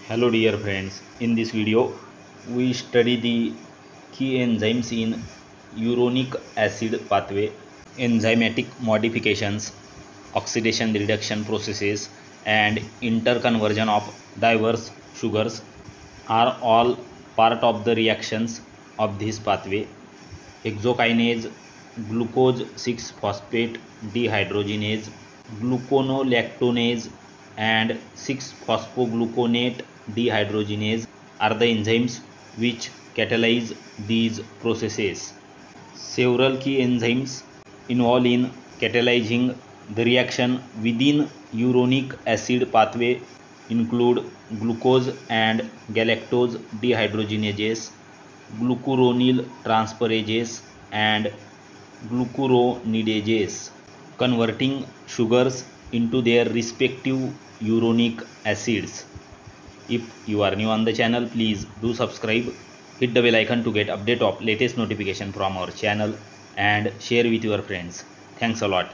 Hello dear friends, in this video we study the key enzymes in uronic acid pathway, enzymatic modifications, oxidation reduction processes and interconversion of diverse sugars are all part of the reactions of this pathway. Hexokinase, glucose 6 phosphate dehydrogenase, gluconolactonase and 6-phosphogluconate dehydrogenase are the enzymes which catalyze these processes. Several key enzymes involved in catalyzing the reaction within uronic acid pathway include glucose and galactose dehydrogenases, glucuronyl transferases and glucuronidases, converting sugars into their respective uronic acids. If you are new on the channel, please do subscribe, hit the bell icon to get update of latest notification from our channel and share with your friends. Thanks a lot.